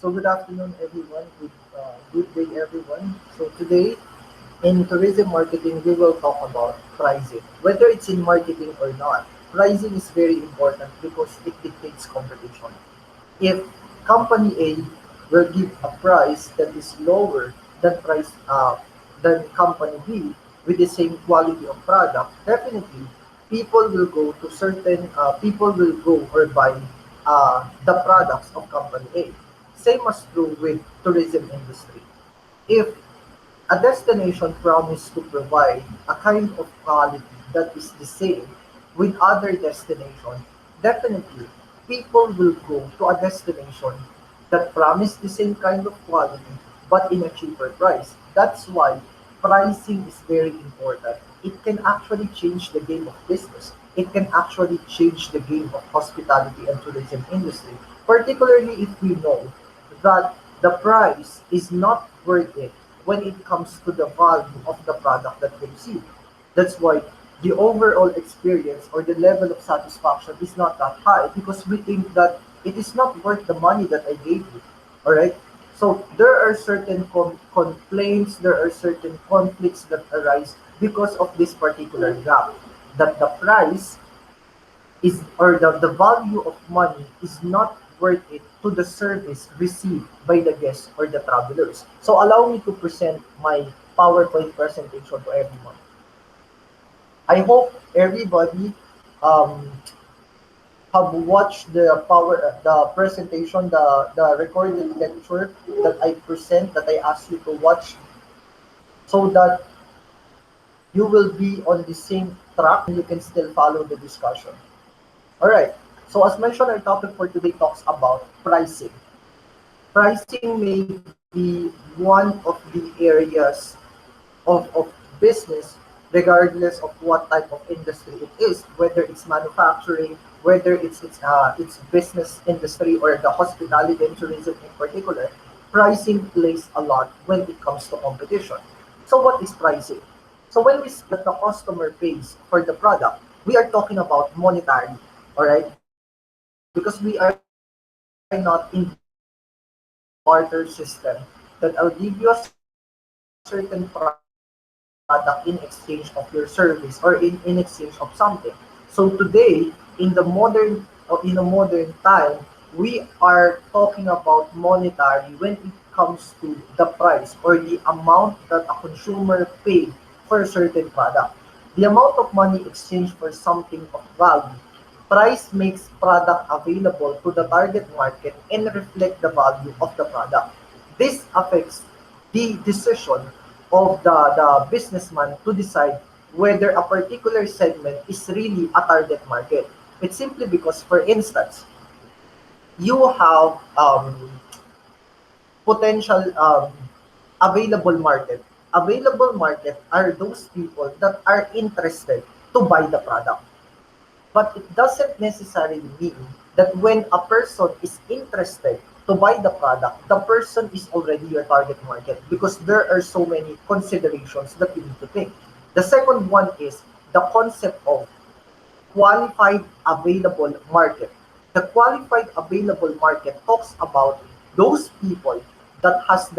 So good afternoon, everyone. Good day, everyone. So today, in tourism marketing, we will talk about pricing. Whether it's in marketing or not, pricing is very important because it dictates competition. If company A will give a price that is lower than company B with the same quality of product, definitely people will go or buy the products of company A. Same as true with tourism industry. If a destination promises to provide a kind of quality that is the same with other destinations, definitely people will go to a destination that promises the same kind of quality but in a cheaper price. That's why pricing is very important. It can actually change the game of business. It can actually change the game of hospitality and tourism industry, particularly if we know that the price is not worth it when it comes to the value of the product that we receive. That's why the overall experience or the level of satisfaction is not that high because we think that it is not worth the money that I gave you. All right. So there are certain complaints, there are certain conflicts that arise because of this particular gap. That the price is or the value of money is not worth it to the service received by the guests or the travelers. So allow me to present my PowerPoint presentation to everyone. I hope everybody um, have watched the presentation, the recorded lecture that I present, that I ask you to watch, so that you will be on the same track and you can still follow the discussion. All right. So as mentioned, our topic for today talks about pricing. Pricing may be one of the areas of business, regardless of what type of industry it is, whether it's manufacturing, whether it's business industry or the hospitality and tourism in particular. Pricing plays a lot when it comes to competition. So what is pricing? So when we say that the customer pays for the product, we are talking about monetary, all right? Because we are not in the barter system that I'll give you a certain product in exchange of your service or in exchange of something. So today, in the modern time, we are talking about monetary when it comes to the price or the amount that a consumer paid for a certain product. The amount of money exchanged for something of value. Price makes product available to the target market and reflect the value of the product. This affects the decision of the businessman to decide whether a particular segment is really a target market. It's simply because, for instance, you have potential available market. Available market are those people that are interested to buy the product. But it doesn't necessarily mean that when a person is interested to buy the product, the person is already your target market because there are so many considerations that you need to take. The second one is the concept of qualified available market. The qualified available market talks about those people that has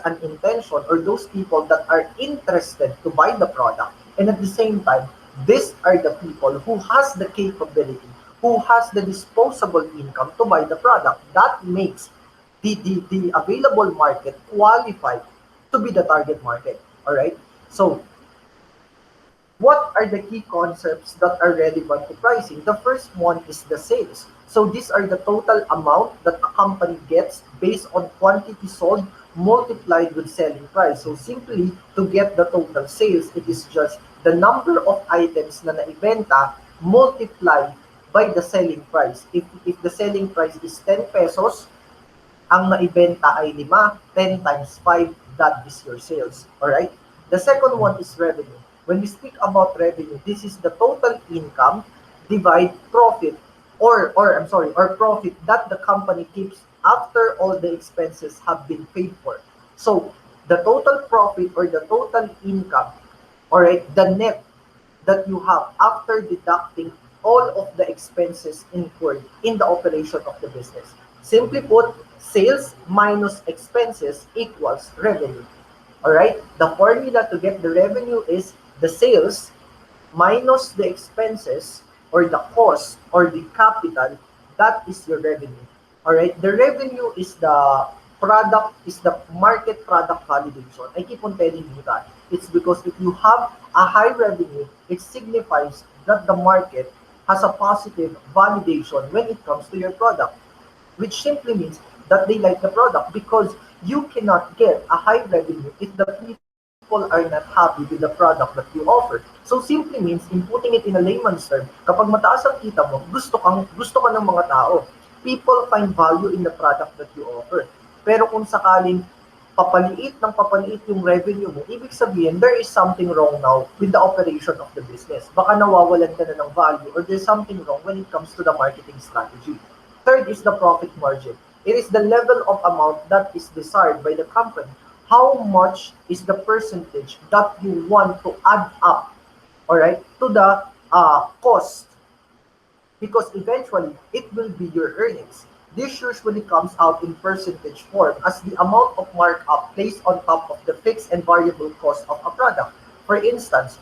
an intention or those people that are interested to buy the product, and at the same time these are the people who has the capability, who has the disposable income to buy the product. That makes the available market qualified to be the target market. All right. So what are the key concepts that are relevant to pricing? The first one is the sales. So these are the total amount that a company gets based on quantity sold multiplied with selling price. So simply to get the total sales, it is just the number of items na naibenta multiplied by the selling price. If the selling price is 10 pesos, ang naibenta ay 5, 10 times 5, that is your sales. Alright? The second one is revenue. When we speak about revenue, this is the total income divide profit or profit that the company keeps after all the expenses have been paid for. So the total profit or the total income, alright, the net that you have after deducting all of the expenses incurred in the operation of the business. Simply put, Sales minus expenses equals revenue. Alright? The formula to get the revenue is the sales minus the expenses or the cost or the capital. That is your revenue. Alright? The revenue is the market product validation. I keep on telling you that. It's because if you have a high revenue, it signifies that the market has a positive validation when it comes to your product, which simply means that they like the product because you cannot get a high revenue if the people are not happy with the product that you offer. So simply means, in putting it in a layman's term, kapag mataas ang kita mo, gusto ka ng mga tao. People find value in the product that you offer. Pero kung sakaling papaliit yung revenue mo, ibig sabihin, there is something wrong now with the operation of the business. Baka nawawalan ka na ng value or there's something wrong when it comes to the marketing strategy. Third is the profit margin. It is the level of amount that is desired by the company. How much is the percentage that you want to add up, all right, to the cost? Because eventually, it will be your earnings. This usually comes out in percentage form as the amount of markup placed on top of the fixed and variable cost of a product. For instance,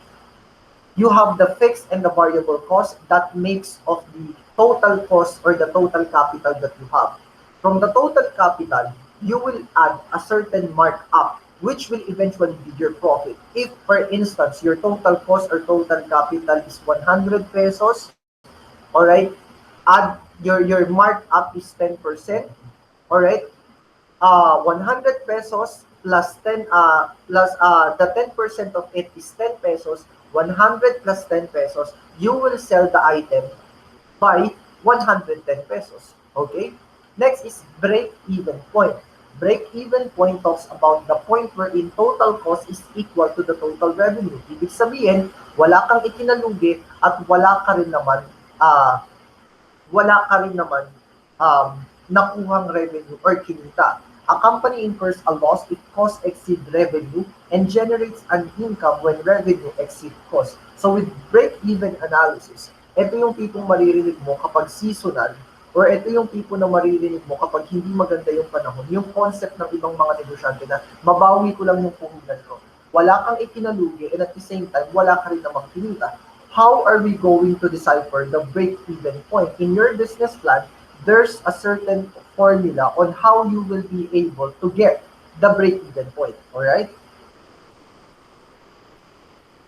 you have the fixed and the variable cost that makes of the total cost or the total capital that you have. From the total capital, you will add a certain markup which will eventually be your profit. If, for instance, your total cost or total capital is 100 pesos, all right, add your markup is 10%, all right, 100 pesos plus 10 plus the 10% of it is 10 pesos. 100 plus 10 pesos, you will sell the item by 110 pesos. Okay? Next is break-even point. Break-even point talks about the point wherein total cost is equal to the total revenue. Ibig sabihin, wala kang ikinalugi at wala ka rin naman nakuhang revenue or kinita. A company incurs a loss if costs exceed revenue and generates an income when revenue exceeds cost. So with break-even analysis, ito yung tipong maririnig mo kapag seasonal or ito yung tipo na maririnig mo kapag hindi maganda yung panahon, yung concept ng ibang mga negosyante na mabawi ko lang yung puhunan ko. Wala kang ikinalugi and at the same time, wala ka rin namang kinita. How are we going to decipher the break-even point? In your business plan, there's a certain formula on how you will be able to get the break-even point. All right?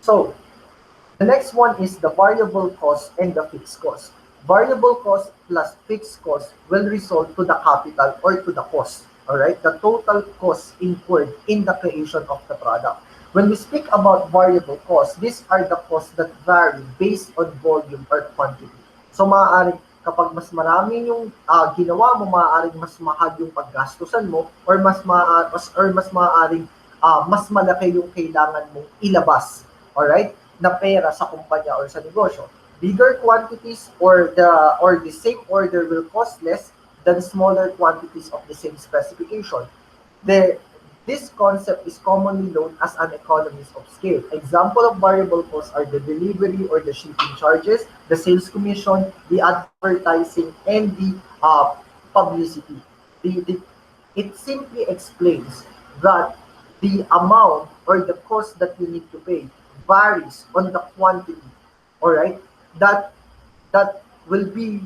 So, the next one is the variable cost and the fixed cost. Variable cost plus fixed cost will result to the capital or to the cost. All right? The total cost incurred in the creation of the product. When we speak about variable costs, these are the costs that vary based on volume or quantity. So, maaaring kapag mas marami yung ginawa mo, maaaring mas mahal yung paggastusan mo or mas maaaring mas malaki yung kailangan mong ilabas, all right, na pera sa kumpanya or sa negosyo. Bigger quantities or the same order will cost less than smaller quantities of the same specification. This concept is commonly known as an economies of scale. Example of variable costs are the delivery or the shipping charges, the sales commission, the advertising, and the publicity. It simply explains that the amount or the cost that you need to pay varies on the quantity, all right, that will be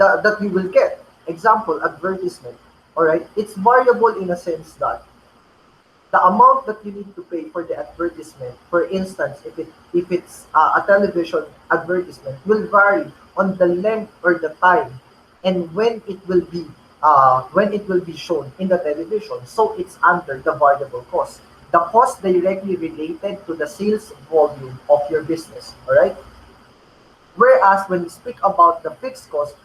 that you will get. Example, advertisement, all right, it's variable in a sense that the amount that you need to pay for the advertisement, for instance, if it's a television advertisement, will vary on the length or the time and when it will be shown in the television. So it's under the variable cost. The cost directly related to the sales volume of your business. All right. Whereas when we speak about the fixed costs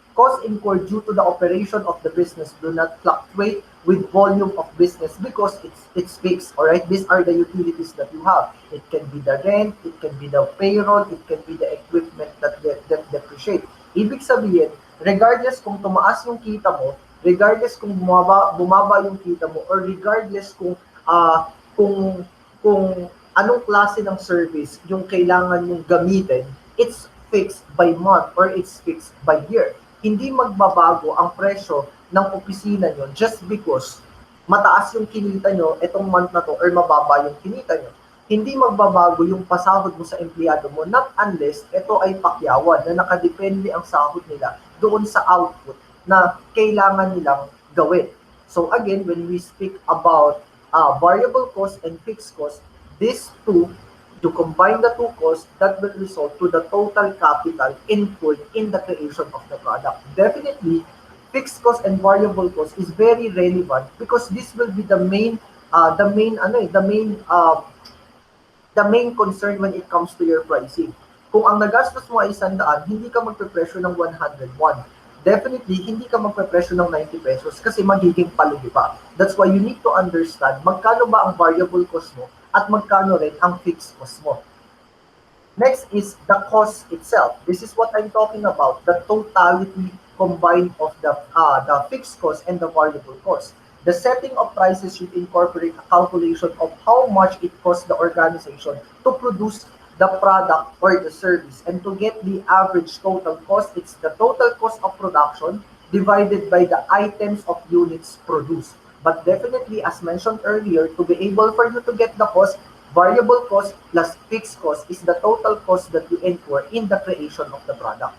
incurred due to the operation of the business do not fluctuate with volume of business because it's fixed. All right, these are the utilities that you have. It can be the rent, it can be the payroll, it can be the equipment that depreciate. Ibig sabihin, regardless kung tumaas yung kita mo, regardless kung bumaba yung kita mo, or regardless kung anong klase ng service yung kailangan mong gamitin, it's fixed by month or it's fixed by year. Hindi magbabago ang presyo ng opisina nyo just because mataas yung kinita nyo itong month na to or mababa yung kinita nyo. Hindi magbabago yung pasahod mo sa empleyado mo not unless ito ay pakyawan na nakadepende ang sahod nila doon sa output na kailangan nilang gawin. So again, when we speak about variable cost and fixed cost, these two, to combine the two costs, that will result to the total capital input in the creation of the product. Definitely, fixed cost and variable cost is very relevant because this will be the main concern when it comes to your pricing. Kung ang nagastos mo ay 100, hindi ka magpe-presyo ng 101. Definitely, hindi ka magpe-presyo ng 90 pesos kasi magiging palugi pa. That's why you need to understand magkano ba ang variable cost mo at magkano rin ang fixed cost mo. Next is the cost itself. This is what I'm talking about, the totality combined of the fixed cost and the variable cost. The setting of prices should incorporate a calculation of how much it costs the organization to produce the product or the service. And to get the average total cost, it's the total cost of production divided by the items of units produced. But definitely, as mentioned earlier, to be able for you to get the cost, variable cost plus fixed cost is the total cost that you incur in the creation of the product.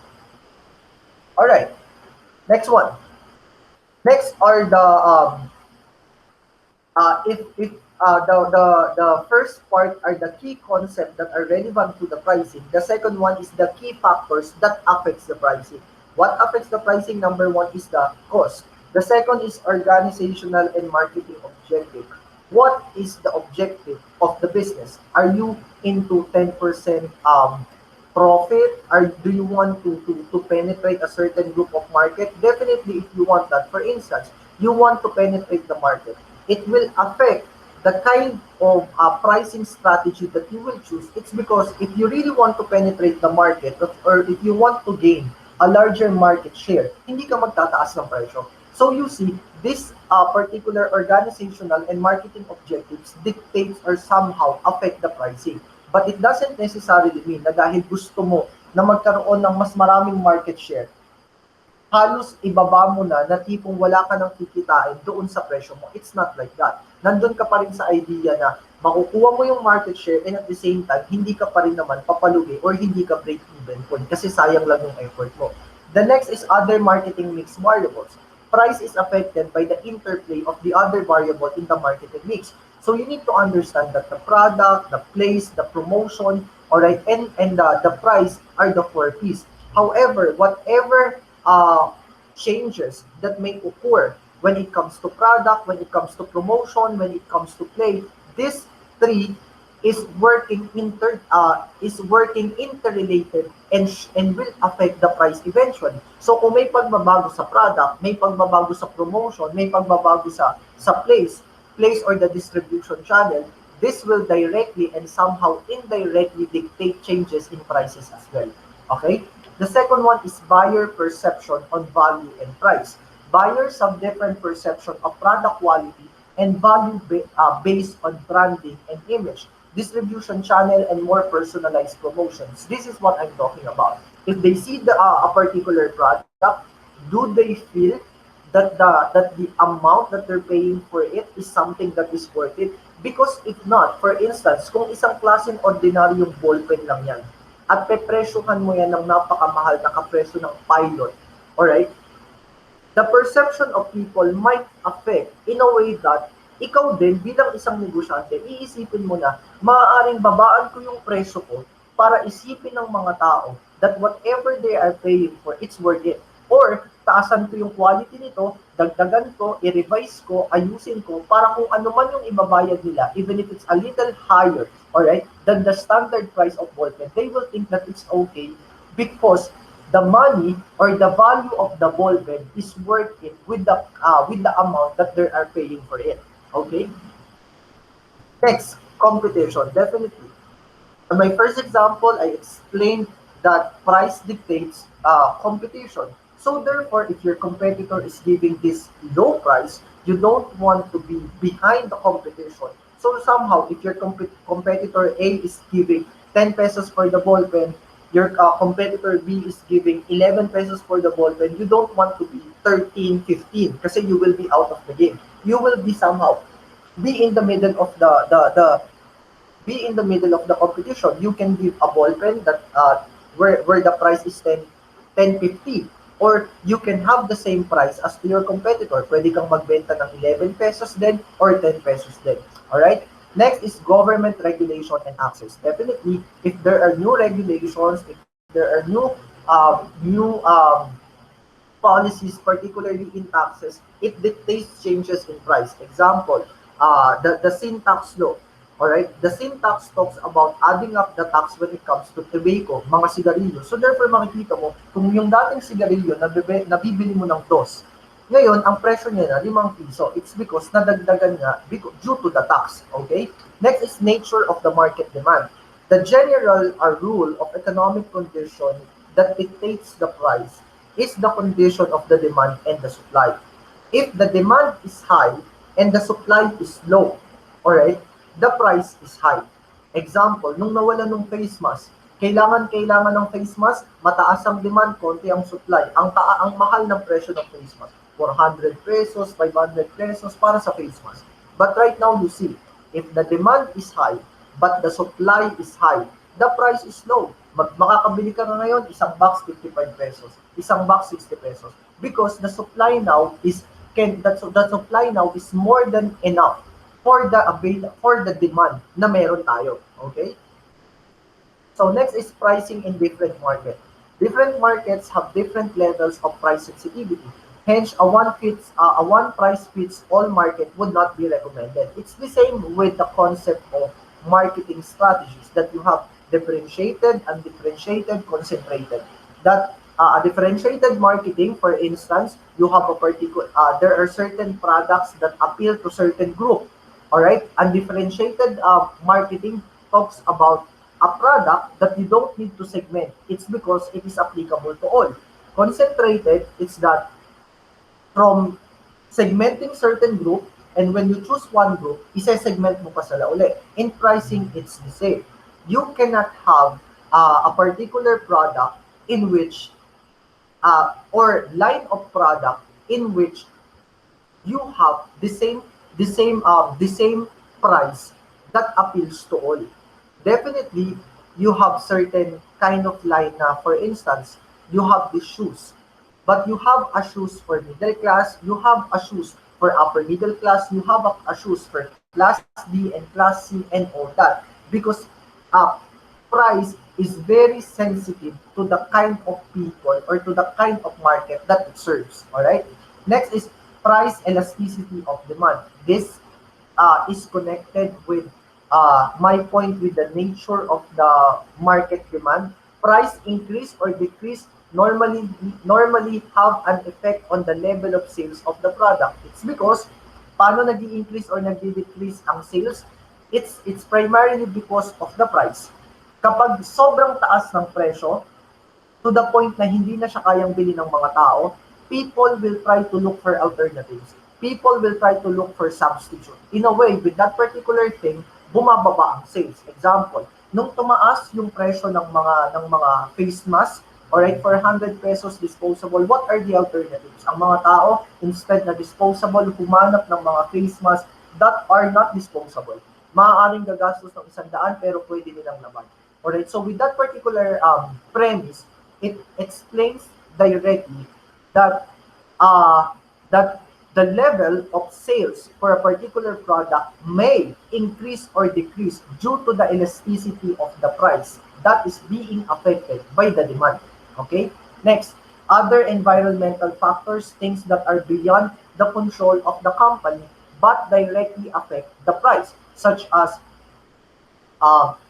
All right, next one. Next are the the first part are the key concepts that are relevant to the pricing. The second one is the key factors that affects the pricing. What affects the pricing? Number one is the cost. The second is organizational and marketing objective. What is the objective of the business? Are you into 10% profit? Or do you want to penetrate a certain group of market? Definitely, if you want that. For instance, you want to penetrate the market. It will affect the kind of pricing strategy that you will choose. It's because if you really want to penetrate the market or if you want to gain a larger market share, hindi ka magtataas ng presyo. So you see, this particular organizational and marketing objectives dictates or somehow affect the pricing. But it doesn't necessarily mean na dahil gusto mo na magkaroon ng mas maraming market share, halos ibaba mo na tipong wala ka nang kikitain doon sa presyo mo. It's not like that. Nandun ka pa rin sa idea na makukuha mo yung market share and at the same time, hindi ka pa rin naman papalugi or hindi ka break-even point kasi sayang lang yung effort mo. The next is other marketing mix variables. Price is affected by the interplay of the other variable in the marketing mix. So you need to understand that the product, the place, the promotion, alright, and the price are the four P's. However, whatever changes that may occur when it comes to product, when it comes to promotion, when it comes to play, these three is working interrelated and will affect the price eventually. So kung may pagbabago sa product, may pagbabago sa promotion, may pagbabago sa place or the distribution channel, this will directly and somehow indirectly dictate changes in prices as well. Okay? The second one is buyer perception on value and price. Buyers have different perception of product quality and value based on branding and image, distribution channel, and more personalized promotions. This is what I'm talking about. If they see a particular product, do they feel that the amount that they're paying for it is something that is worth it? Because if not, for instance, kung isang klaseng ordinaryong ballpen lang yan, at pepresyohan mo yan ng napakamahal na kapresyo ng pilot, alright? The perception of people might affect in a way that ikaw din bilang isang negosyante, iisipin mo na maaaring babaan ko yung presyo ko para isipin ng mga tao that whatever they are paying for, it's worth it. Or taasan ko yung quality nito, dagdagan ko, i-revise ko, ayusin ko para kung ano man yung ibabayad nila, even if it's a little higher, alright, than the standard price of ballpen, they will think that it's okay because the money or the value of the ballpen is worth it with the amount that they are paying for it. Okay? Next, competition. Definitely. In my first example, I explained that price dictates competition. So therefore, if your competitor is giving this low price, you don't want to be behind the competition. So somehow, if your competitor A is giving 10 pesos for the ballpen, your competitor B is giving 11 pesos for the ball pen, you don't want to be 13, 15 kasi you will be out of the game. You will be somehow be in the middle of the competition. You can give a ball pen that where the price is 10.50, or you can have the same price as to your competitor. Pwede kang magbenta ng 11 pesos din or 10 pesos din. Alright? Next is government regulation and access. Definitely, if there are new regulations, if there are new policies, particularly in taxes, it dictates changes in price. Example, the sin tax law. Alright? The sin tax talks about adding up the tax when it comes to tobacco, mga sigarilyo. So therefore, makikita mo, kung yung dating sigarilyo, nabibili mo ng dos, ngayon, ang presyo niya na 5 piso. It's because nadagdagan nga due to the tax. Okay? Next is nature of the market demand. The general rule of economic condition that dictates the price is the condition of the demand and the supply. If the demand is high and the supply is low, alright, the price is high. Example, nung nawala nung face mask, kailangan ng face mask, mataas ang demand, konti ang supply. Ang mahal ng presyo ng face mask, 400 pesos, 500 pesos para sa face mask. But right now you see, if the demand is high, but the supply is high, the price is low. Makakabili ka na ngayon, isang box 55 pesos, isang box 60 pesos. Because the supply now is more than enough for the demand na meron tayo. Okay? So next is pricing in different markets. Different markets have different levels of price sensitivity. Hence, a one price fits all market would not be recommended. It's the same with the concept of marketing strategies, that you have differentiated, undifferentiated, concentrated. That a differentiated marketing, for instance, you have there are certain products that appeal to certain group. All right, undifferentiated marketing talks about a product that you don't need to segment. It's because it is applicable to all. Concentrated, it's that from segmenting certain group, and when you choose one group, isa-segment mo pa sila uli. In pricing, it's the same. You cannot have a particular product in which or line of product in which you have the same price that appeals to all. Definitely, you have certain kind of line na, for instance, you have the shoes. But you have a shoes for middle class, you have a shoes for upper middle class, you have a shoes for class D and class C and all that. Because price is very sensitive to the kind of people or to the kind of market that it serves. Alright? Next is price elasticity of demand. This is connected with my point with the nature of the market demand. Price increase or decrease normally have an effect on the level of sales of the product. It's because paano nag-i-increase or nag-decrease ang sales? It's primarily because of the price. Kapag sobrang taas ng presyo, to the point na hindi na siya kayang bili ng mga tao, people will try to look for alternatives. People will try to look for substitute. In a way, with that particular thing, bumababa ang sales. Example, nung tumaas yung presyo ng mga face mask, alright, for 100 pesos disposable, what are the alternatives? Ang mga tao, instead na disposable, humanap ng mga face mask that are not disposable. Maaaring gagastos ng 100 pero pwede nilang laban. Alright, so with that particular premise, it explains directly that the level of sales for a particular product may increase or decrease due to the elasticity of the price that is being affected by the demand. Okay? Next, other environmental factors, things that are beyond the control of the company but directly affect the price, such as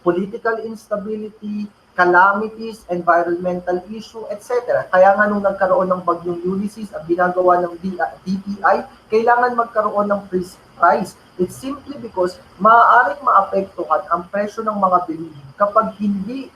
political instability, calamities, environmental issue, etc. Kaya nga nung nagkaroon ng bagyong Ulysses, ang ginagawa ng DTI, kailangan magkaroon ng freeze price. It's simply because maaaring maapektuhan ang presyo ng mga bilihin kapag hindi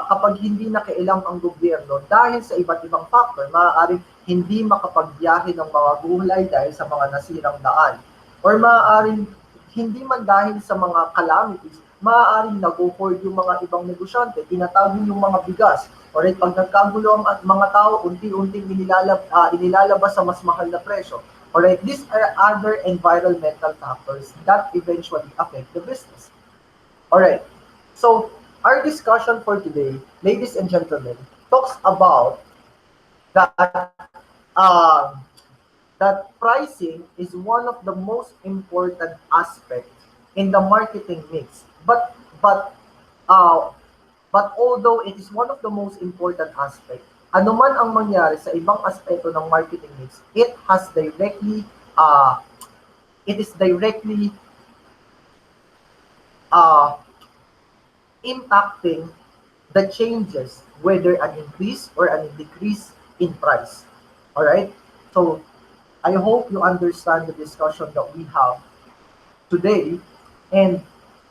kapag hindi nakailam ang gobyerno dahil sa iba't ibang factor. Maaaring hindi makapagbiyahe ng mga gulay dahil sa mga nasirang daan, or maaaring hindi man dahil sa mga calamities, maaaring nag-o-hoard yung mga ibang negosyante, tinatago yung mga bigas. Alright, pag nagkagulo ang mga tao, unti-unting inilalabas sa mas mahal na presyo. Alright, these are other environmental factors that eventually affect the business. Alright, so our discussion for today, ladies and gentlemen, talks about that um, that pricing is one of the most important aspects in the marketing mix. Uh, but although it is one of the most important aspect, ano man ang mangyari sa ibang aspeto ng marketing mix, uh, it is directly uh, impacting the changes, whether an increase or an decrease in price. All right. So I hope you understand the discussion that we have today. And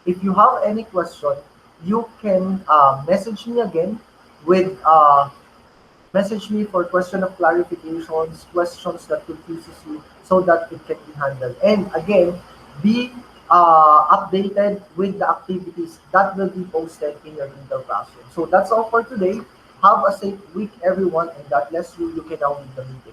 if you have any question, you can message me again with message me for question of clarifications, questions that confuses you, so that it can be handled. And again, be updated with the activities that will be posted in your legal classroom. So that's all for today. Have a safe week, everyone, and God bless you. You can now leave the meeting.